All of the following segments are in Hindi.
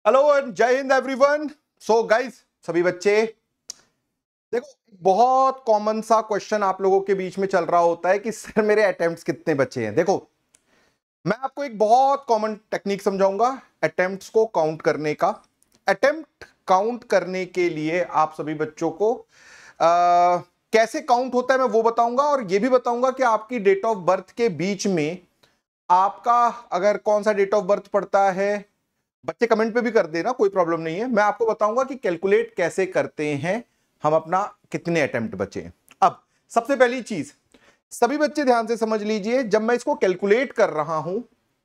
हेलो एंड जय हिंद एवरीवन। सो गाइस, सभी बच्चे देखो, बहुत कॉमन सा क्वेश्चन आप लोगों के बीच में चल रहा होता है कि सर मेरे अटेम्प्ट्स कितने बचे हैं। देखो, मैं आपको एक बहुत कॉमन टेक्निक समझाऊंगा अटेम्प्ट्स को काउंट करने का। अटेम्प्ट काउंट करने के लिए आप सभी बच्चों को कैसे काउंट होता है मैं वो बताऊंगा, और ये भी बताऊंगा कि आपकी डेट ऑफ बर्थ के बीच में आपका अगर कौन सा डेट ऑफ बर्थ पड़ता है, बच्चे कमेंट पे भी कर देना, कोई प्रॉब्लम नहीं है। मैं आपको बताऊंगा कि कैलकुलेट कैसे करते हैं हम अपना कितने अटेम्प्ट बचे हैं। अब सबसे पहली चीज सभी बच्चे ध्यान से समझ लीजिए, जब मैं इसको कैलकुलेट कर रहा हूं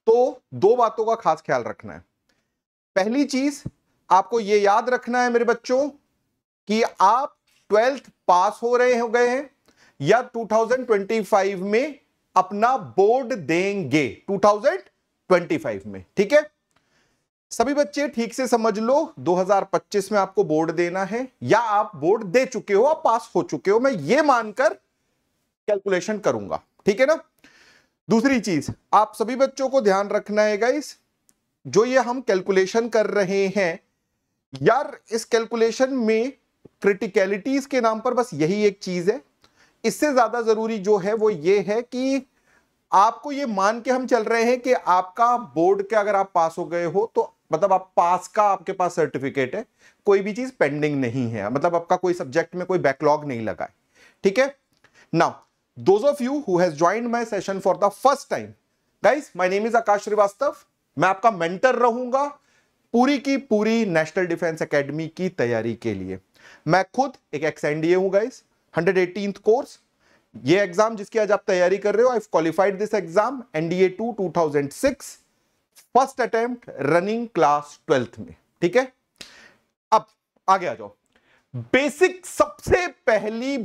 तो दो बातों का खास ख्याल रखना है। पहली चीज आपको यह याद रखना है मेरे बच्चों कि आप 12th पास हो गए हैं या 2025 में अपना बोर्ड देंगे 2025 में। ठीक है, सभी बच्चे ठीक से समझ लो, 2025 में आपको बोर्ड देना है या आप बोर्ड दे चुके हो, आप पास हो चुके हो, मैं ये मानकर कैलकुलेशन करूंगा। ठीक है ना। दूसरी चीज आप सभी बच्चों को ध्यान रखना है गाइस, जो ये हम कैलकुलेशन कर रहे हैं यार, इस कैलकुलेशन में क्रिटिकलिटीज के नाम पर बस यही एक चीज है। इससे ज्यादा जरूरी जो है वो ये है कि आपको ये मान के हम चल रहे हैं कि आपका बोर्ड के अगर आप पास हो गए हो तो मतलब आप पास का आपके पास सर्टिफिकेट है, कोई भी चीज पेंडिंग नहीं है, मतलब आपका कोई सब्जेक्ट में कोई बैकलॉग नहीं लगा है। ठीक है। Now those of you who has joined my session for the first time, guys my name is Akash Srivastava. मैं आपका मेंटर रहूंगा पूरी की पूरी नेशनल डिफेंस एकेडमी की तैयारी के लिए। मैं खुद एक एक्स एनडीए हूं गाइस, 118th कोर्स। ये एग्जाम जिसकी आज आप तैयारी कर रहे हो, आई qualified this exam NDA 2 2006, first attempt running class 12th में। ठीक है, अब आगे आ जाओ। बेसिक सबसे पहली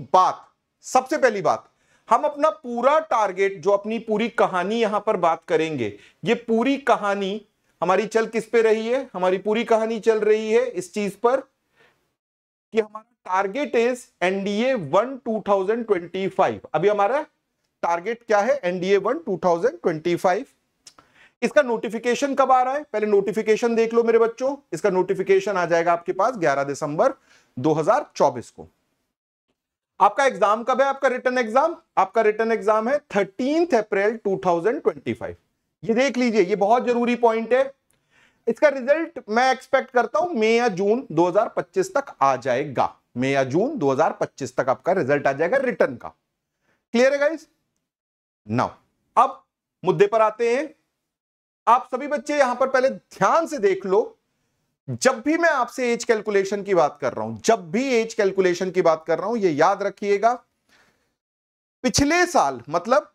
बात हम अपना पूरा टारगेट, जो अपनी पूरी कहानी यहां पर बात करेंगे, ये पूरी कहानी हमारी चल किस पे रही है? हमारी पूरी कहानी चल रही है इस चीज पर कि हमारा टारगेट इज एनडीए 1 2025। अभी हमारा टारगेट क्या है? एनडीए 1 2025। इसका नोटिफिकेशन कब आ रहा है? पहले नोटिफिकेशन देख लो मेरे बच्चों। इसका नोटिफिकेशन आ जाएगा आपके पास 11 दिसंबर 2024 को। आपका एग्जाम कब है? आपका रिटन एग्जाम, आपका रिटन एग्जाम है 13 अप्रैल 2025। ये देख लीजिए, ये बहुत जरूरी पॉइंट है। इसका रिजल्ट मैं एक्सपेक्ट करता हूं मई या जून 2025 तक आ जाएगा। मई या जून 2025 तक आपका रिजल्ट आ जाएगा रिटन का। क्लियर है गाइस? नाउ अब मुद्दे पर आते हैं। आप सभी बच्चे यहां पर पहले ध्यान से देख लो, जब भी मैं आपसे एज कैलकुलेशन की बात कर रहा हूं, जब भी एज कैलकुलेशन की बात कर रहा हूं, यह याद रखिएगा, पिछले साल मतलब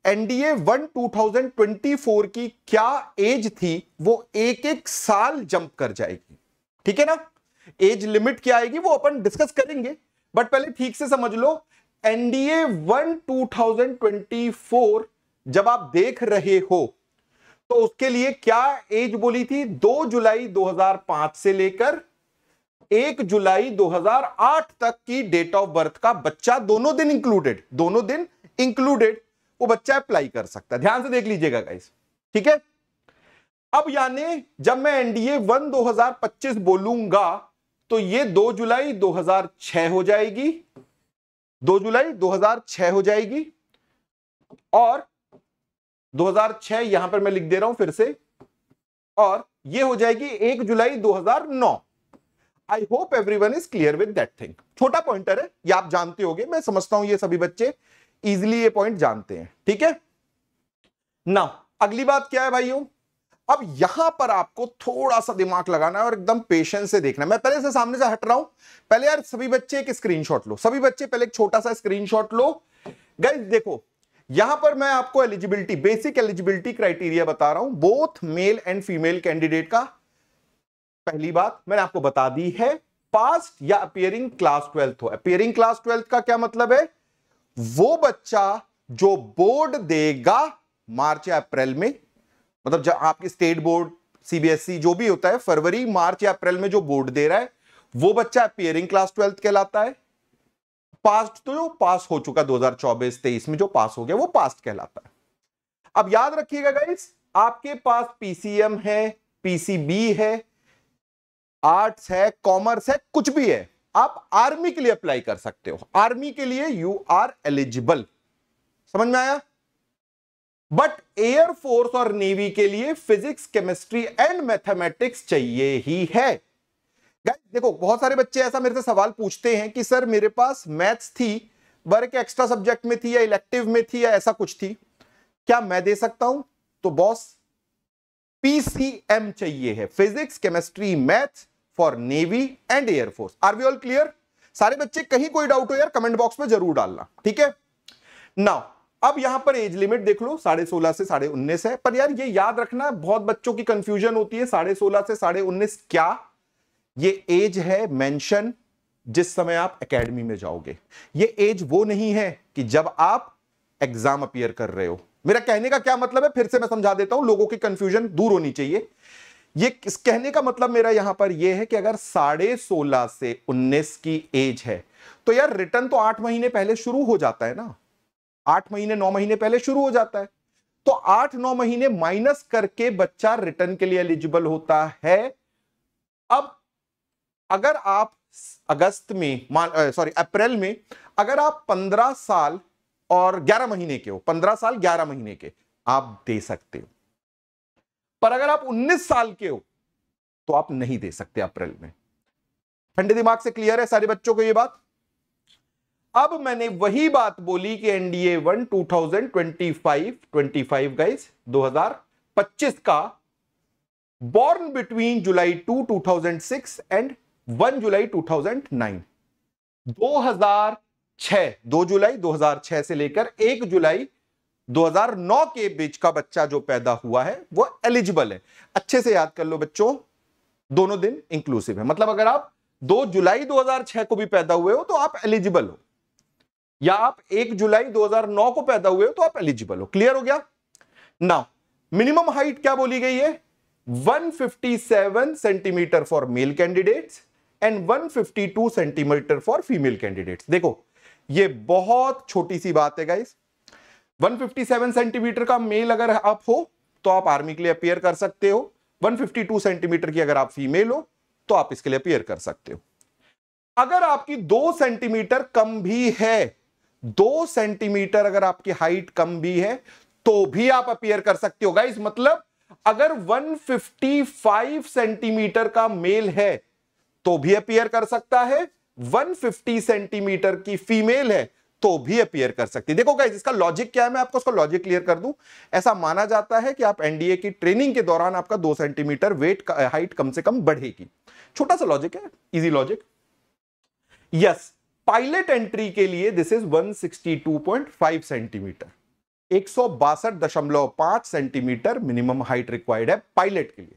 एनडीए 1 2024 की क्या एज थी वो एक एक साल जंप कर जाएगी। ठीक है ना। एज लिमिट क्या आएगी वो अपन डिस्कस करेंगे, बट पहले ठीक से समझ लो, एनडीए 1 2024 जब आप देख रहे हो तो उसके लिए क्या एज बोली थी? 2 जुलाई 2005 से लेकर 1 जुलाई 2008 तक की डेट ऑफ बर्थ का बच्चा, दोनों दिन इंक्लूडेड वो बच्चा अप्लाई कर सकता है। ध्यान से देख लीजिएगा गाइस। ठीक है। अब यानी जब मैं एनडीए 1 2025 बोलूंगा तो ये 2 जुलाई 2006 हो जाएगी, 2 जुलाई 2006 हो जाएगी, और 2006 यहां पर मैं लिख दे रहा हूं फिर से, और ये हो जाएगी 1 जुलाई 2009। I hope everyone is clear with that thing. छोटा पॉइंटर है, ये आप जानते होंगे, मैं समझता हूं ये सभी बच्चे इजीली ये पॉइंट जानते हैं। ठीक है। नाउ अगली बात क्या है भाइयों? अब यहां पर आपको थोड़ा सा दिमाग लगाना है और एकदम पेशेंस से देखना है। मैं पहले से सामने से हट रहा हूं। पहले यार सभी बच्चे एक स्क्रीनशॉट लो, सभी बच्चे पहले एक छोटा सा स्क्रीनशॉट लो। गाइस देखो, यहां पर मैं आपको एलिजिबिलिटी, बेसिक एलिजिबिलिटी क्राइटेरिया बता रहा हूं, both male and female candidate का। पहली बात मैंने आपको बता दी है, पास्ट या अपीयरिंग क्लास 12th हो। अपीयरिंग क्लास 12th का क्या मतलब है? वो बच्चा जो बोर्ड देगा मार्च या अप्रैल में, मतलब जब आपकी स्टेट बोर्ड, सीबीएसई जो भी होता है, फरवरी, मार्च या अप्रैल में जो बोर्ड दे रहा है वो बच्चा अपीयरिंग क्लास 12th कहलाता है। पास्ट तो जो पास हो चुका 2024-23 में जो पास हो गया वो पास्ट कहलाता है। अब याद रखिएगा गाइस, आपके पास पीसीएम है, पीसीबी है, आर्ट्स है, कॉमर्स है, कुछ भी है, आप आर्मी के लिए अप्लाई कर सकते हो। आर्मी के लिए यू आर एलिजिबल। समझ में आया? बट एयरफोर्स और नेवी के लिए फिजिक्स, केमिस्ट्री एंड मैथमेटिक्स चाहिए ही है। गाइस देखो, बहुत सारे बच्चे ऐसा मेरे से सवाल पूछते हैं कि सर मेरे पास मैथ्स थी, वर्क एक्स्ट्रा सब्जेक्ट में थी या इलेक्टिव में थी या ऐसा कुछ थी, क्या मैं दे सकता हूं? तो बॉस पीसीएम चाहिए है, physics, chemistry, maths for navy and air force. Are we all clear? सारे बच्चे, कहीं कोई डाउट हो यार कमेंट बॉक्स में जरूर डालना, ठीक है? नाउ अब यहां पर एज लिमिट देख लो, 16.5 से 19.5 है। पर यार ये याद रखना, बहुत बच्चों की कंफ्यूजन होती है, 16.5 से 19.5 क्या? ये एज है मेंशन जिस समय आप एकेडमी में जाओगे। ये एज वो नहीं है कि जब आप एग्जाम अपीयर कर रहे हो। मेरा कहने का क्या मतलब है, फिर से मैं समझा देता हूं, लोगों की कंफ्यूजन दूर होनी चाहिए। ये इस कहने का मतलब मेरा यहां पर यह है कि अगर 16.5 से 19 की एज है तो यार रिटर्न तो 8 महीने पहले शुरू हो जाता है ना, 8 महीने 9 महीने पहले शुरू हो जाता है। तो 8-9 महीने माइनस करके बच्चा रिटर्न के लिए एलिजिबल होता है। अब अगर आप अगस्त में अप्रैल में अगर आप 15 साल और 11 महीने के हो, 15 साल 11 महीने के, आप दे सकते हो। पर अगर आप 19 साल के हो तो आप नहीं दे सकते अप्रैल में। ठंडे दिमाग से क्लियर है सारे बच्चों को ये बात? अब मैंने वही बात बोली कि एनडीए 1 2025 गाइस 2025 का, बॉर्न बिटवीन जुलाई 2 2006 एंड 1 जुलाई 2009, 2006, 2 जुलाई 2006 से लेकर 1 जुलाई 2009 के बीच का बच्चा जो पैदा हुआ है वो एलिजिबल है। अच्छे से याद कर लो बच्चों, दोनों दिन इंक्लूसिव है, मतलब अगर आप 2 जुलाई 2006 को भी पैदा हुए हो तो आप एलिजिबल हो, या आप 1 जुलाई 2009 को पैदा हुए हो तो आप एलिजिबल हो। क्लियर हो गया? नाउ मिनिमम हाइट क्या बोली गई है? 157 centimetre for male candidates and 152 centimetre for female candidates. देखो ये बहुत छोटी सी बात है गाइस। 157 सेंटीमीटर का मेल अगर आप हो तो आप आर्मी के लिए अपीयर कर सकते हो, 152 सेंटीमीटर की अगर आप फीमेल हो तो आप इसके लिए अपीयर कर सकते हो। अगर आपकी 2 सेंटीमीटर कम भी है, 2 सेंटीमीटर अगर आपकी हाइट कम भी है तो भी आप अपीयर कर सकते हो गाइस। मतलब अगर 155 सेंटीमीटर का मेल है तो भी अपीयर कर सकता है, 150 सेंटीमीटर की फीमेल है तो भी अपीयर कर सकती है। देखो गाइस इसका लॉजिक क्या है, मैं आपको उसका लॉजिक क्लियर कर दूं। ऐसा माना जाता है कि आप एनडीए की ट्रेनिंग के दौरान आपका 2 सेंटीमीटर वेट हाइट कम से कम बढ़ेगी। छोटा सा लॉजिक है, easy logic. Yes, pilot entry के लिए this is 162.5 centimetre, 162.5 centimetre minimum height required है पायलट के लिए।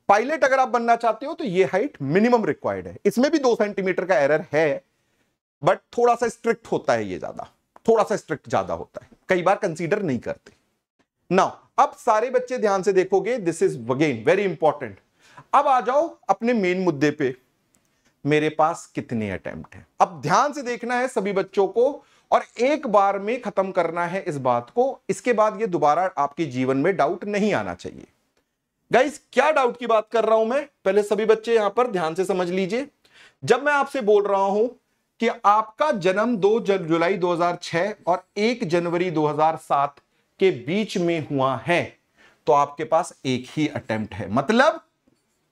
पायलट अगर आप बनना चाहते हो तो ये हाइट मिनिमम रिक्वायर्ड है। इसमें भी 2 सेंटीमीटर का एरर है, बट थोड़ा सा स्ट्रिक्ट होता है, ये ज्यादा, थोड़ा सा स्ट्रिक्ट ज्यादा होता है, कई बार कंसीडर नहीं करते। नाउ अब सारे बच्चे ध्यान से देखोगे, this is again very important. अब आ जाओ अपने मेन मुद्दे पे, मेरे पास कितने अटेम्प्ट हैं। अब ध्यान से देखना है सभी बच्चों को और एक बार में खत्म करना है इस बात को, इसके बाद ये दोबारा आपके जीवन में डाउट नहीं आना चाहिए। गाइस क्या डाउट की बात कर रहा हूं मैं, पहले सभी बच्चे यहां पर ध्यान से समझ लीजिए। जब मैं आपसे बोल रहा हूं कि आपका जन्म 2 जुलाई 2006 और 1 जनवरी 2007 के बीच में हुआ है तो आपके पास एक ही अटेम्प्ट है। मतलब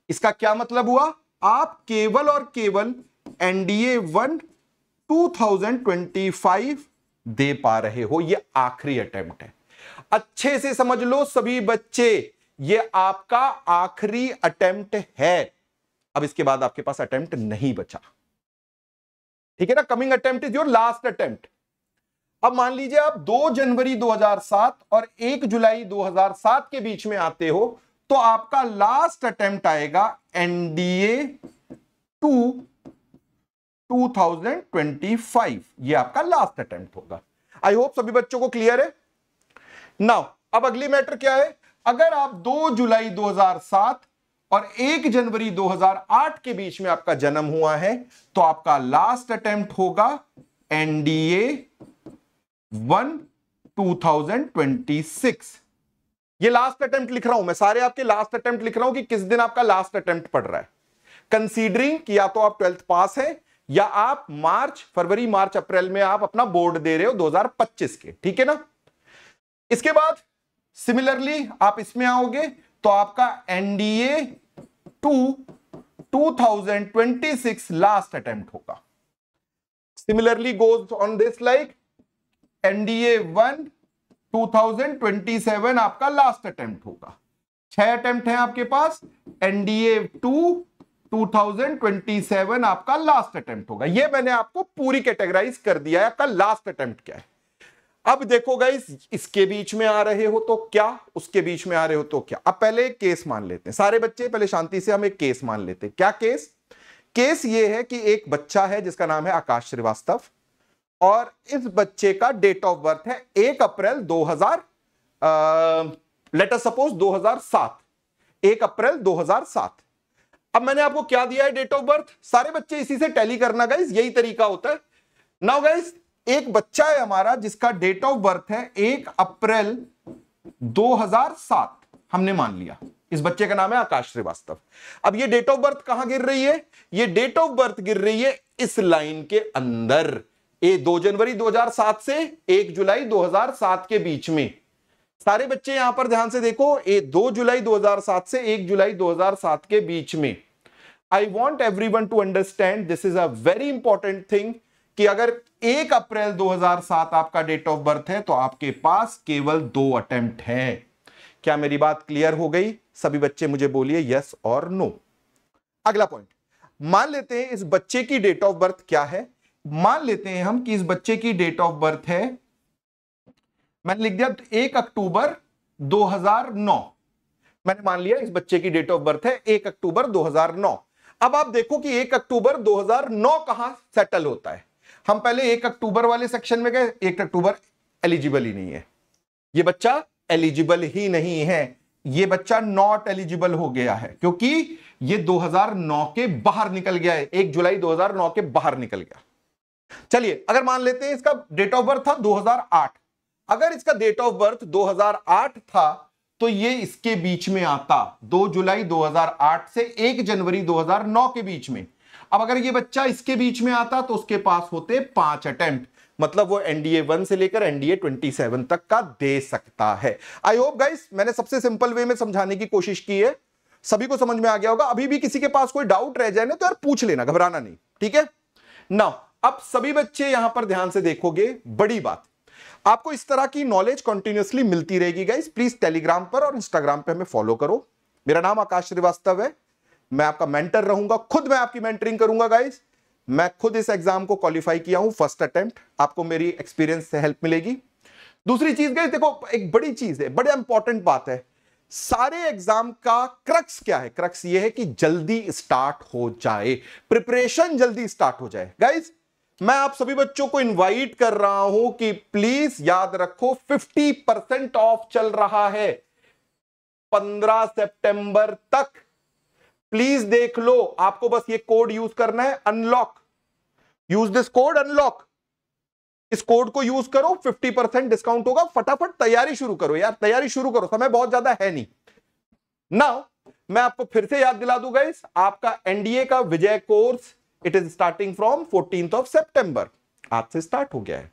इसका क्या मतलब हुआ? आप केवल और केवल एनडीए 1 2025 दे पा रहे हो, यह आखिरी अटेम्प्ट है। अच्छे से समझ लो सभी बच्चे, यह आपका आखिरी अटेम्प्ट है। अब इसके बाद आपके पास अटेम्प्ट नहीं बचा, ठीक है ना? Coming attempt is your last attempt. अब मान लीजिए आप 2 जनवरी 2007 और 1 जुलाई 2007 के बीच में आते हो तो आपका लास्ट अटेम्प्ट आएगा एनडीए 2 2025, ये आपका लास्ट अटेम्प्ट होगा। आई होप सभी बच्चों को क्लियर है। नाउ अब अगली मैटर क्या है? अगर आप 2 जुलाई 2007 और 1 जनवरी 2008 के बीच में आपका जन्म हुआ है तो आपका लास्ट अटेम्प्ट होगा एनडीए 1 2026। ये लास्ट अटेम्प्ट लिख रहा हूं मैं, सारे आपके लास्ट अटेम्प्ट लिख रहा हूं कि किस दिन आपका लास्ट अटेम्प्ट पड़ रहा है। कंसीडरिंग कि या तो आप 12th पास है या आप फरवरी मार्च अप्रैल में आप अपना बोर्ड दे रहे हो 2025 के, ठीक है ना। इसके बाद सिमिलरली आप इसमें आओगे तो आपका एनडीए 2026 लास्ट अटेम्प्ट होगा। Similarly goes on this like NDA 1 2027 आपका लास्ट अटेम्प्ट होगा। 6 अटेम्प्ट है आपके पास। एनडीए 2 2027 आपका लास्ट अटेम्प्ट होगा। ये मैंने आपको पूरी कैटेगराइज कर दिया है, आपका लास्ट अटेम्प्ट क्या है। अब देखो गाइस, इसके बीच में आ रहे हो तो क्या, उसके बीच में आ रहे हो तो क्या। अब पहले एक केस मान लेते हैं सारे बच्चे, पहले शांति से हम एक केस मान लेते हैं। क्या केस? केस ये है कि एक बच्चा है जिसका नाम है आकाश श्रीवास्तव, और इस बच्चे का डेट ऑफ बर्थ है 1 अप्रैल 2000 लेट अस सपोज 2007, 1 अप्रैल 2007। अब मैंने आपको क्या दिया है डेट ऑफ बर्थ, सारे बच्चे इसी से टैली करना गाइस, यही तरीका होता है। नाउ गाइस, एक बच्चा है हमारा जिसका डेट ऑफ बर्थ है 1 अप्रैल 2007, हमने मान लिया इस बच्चे का नाम है आकाश श्रीवास्तव। अब ये डेट ऑफ बर्थ कहां गिर रही है? ये डेट ऑफ बर्थ गिर रही है इस लाइन के अंदर, 2 जनवरी 2007 से 1 जुलाई 2007 के बीच में। सारे बच्चे यहां पर ध्यान से देखो, 2 जुलाई 2007 से 1 जुलाई 2007 के बीच में। I want everyone to understand, this is a very important thing, कि अगर 1 अप्रैल 2007 आपका डेट ऑफ बर्थ है तो आपके पास केवल 2 अटेम्प्ट है। क्या मेरी बात क्लियर हो गई? सभी बच्चे मुझे बोलिए यस और नो। अगला पॉइंट, मान लेते हैं इस बच्चे की डेट ऑफ बर्थ क्या है। मान लेते हैं हम कि इस बच्चे की डेट ऑफ बर्थ है, मैंने लिख दिया 1 अक्टूबर 2009। मैंने मान लिया इस बच्चे की डेट ऑफ बर्थ है 1 अक्टूबर 2009। अब आप देखो कि 1 अक्टूबर 2009 कहां सेटल होता है। हम पहले 1 अक्टूबर वाले सेक्शन में गए, 1 अक्टूबर एलिजिबल ही नहीं है, ये बच्चा एलिजिबल ही नहीं है, ये बच्चा नॉट एलिजिबल हो गया है, क्योंकि ये 2009 के बाहर निकल गया है, 1 जुलाई 2009 के बाहर निकल गया। चलिए, अगर मान लेते हैं इसका डेट ऑफ बर्थ था 2008, अगर इसका डेट ऑफ बर्थ 2008 था तो ये इसके बीच में आता, 2 जुलाई 2008 से 1 जनवरी 2009 के बीच में। अब अगर ये बच्चा इसके बीच में आता तो उसके पास होते 5 अटेम्प्ट, मतलब वो एनडीए 1 से लेकर एनडीए 27 तक का दे सकता है। आई होप गाइस, मैंने सबसे सिंपल वे में समझाने की कोशिश की है, सभी को समझ में आ गया होगा। अभी भी किसी के पास कोई डाउट रह जाए ना तो यार पूछ लेना, घबराना नहीं, ठीक है। नाउ अब सभी बच्चे यहां पर ध्यान से देखोगे, बड़ी बात, आपको इस तरह की नॉलेज कंटिन्यूअसली मिलती रहेगी गाइस। प्लीज टेलीग्राम पर और इंस्टाग्राम पे हमें फॉलो करो। मेरा नाम आकाश श्रीवास्तव है, मैं आपका मेंटर रहूंगा, खुद मैं आपकी मेंटरिंग करूंगा गाइस। मैं खुद इस एग्जाम को क्वालिफाई किया हूं, फर्स्ट अटेम्प्ट, आपको मेरी एक्सपीरियंस से हेल्प मिलेगी। दूसरी चीज गाइस, देखो एक बड़ी चीज है, बड़े इंपॉर्टेंट बात है, सारे एग्जाम का क्रक्स क्या है? क्रक्स ये है कि जल्दी स्टार्ट हो जाए, प्रिपरेशन जल्दी स्टार्ट हो जाए। गाइस, मैं आप सभी बच्चों को इनवाइट कर रहा हूं कि प्लीज याद रखो 50% ऑफ चल रहा है 15 सितंबर तक। प्लीज देख लो, आपको बस ये कोड यूज करना है, unlock, use this code unlock, इस कोड को यूज करो, 50% डिस्काउंट होगा। फटाफट तैयारी शुरू करो यार, तैयारी शुरू करो, समय बहुत ज्यादा है नहीं। नाउ मैं आपको फिर से याद दिला दूंगा, इस आपका एनडीए का Vijay course, it is starting from 14th of सितंबर, आज से स्टार्ट हो गया है।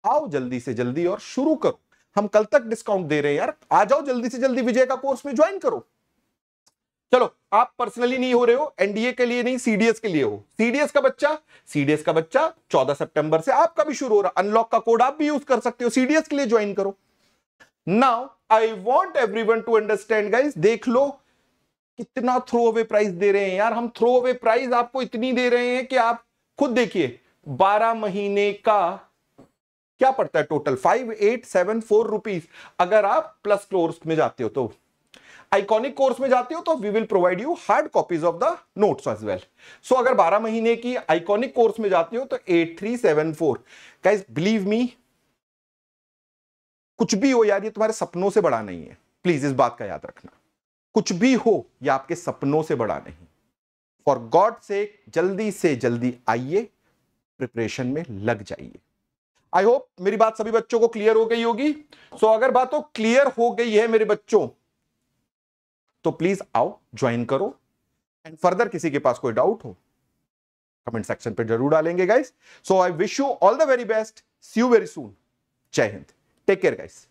आओ जल्दी से जल्दी और शुरू करो, हम कल तक डिस्काउंट दे रहे हैं यार, आ जाओ जल्दी से जल्दी विजय का कोर्स में ज्वाइन करो। चलो, आप पर्सनली नहीं हो रहे हो, एनडीए के लिए नहीं, सीडीएस के लिए हो। सीडीएस का बच्चा 14 सितंबर से आपका भी शुरू हो रहा, अनलॉक का कोड आप भी यूज कर सकते हो, सीडीएस के लिए ज्वाइन करो। Now I want everyone to understand guys, देख लो कितना थ्रो अवे प्राइस दे रहे हैं यार, हम थ्रो अवे प्राइस आपको इतनी दे रहे हैं कि आप खुद देखिए, 12 महीने का क्या पड़ता है टोटल, 5874 रुपीज। अगर आप प्लस कोर्स में जाते हो तो, आइकॉनिक कोर्स में जाते हो तो we will provide you hard copies of the notes as well. So अगर 12 महीने की आइकॉनिक कोर्स में जाते हो तो 8374। गाइस बिलीव मी, कुछ भी हो यार, ये तुम्हारे सपनों से बड़ा नहीं है, प्लीज इस बात का याद रखना। कुछ भी हो, ये आपके सपनों से बड़ा नहीं। फॉर गॉड सेक जल्दी से जल्दी आइए, प्रिपरेशन में लग जाइए। आई होप मेरी बात सभी बच्चों को क्लियर हो गई होगी। सो अगर बातों क्लियर हो गई है मेरे बच्चों, तो प्लीज आओ ज्वाइन करो। एंड फर्दर किसी के पास कोई डाउट हो कमेंट सेक्शन पे जरूर डालेंगे guys. So I wish you all the very best. See you very soon. जय हिंद. Take care guys.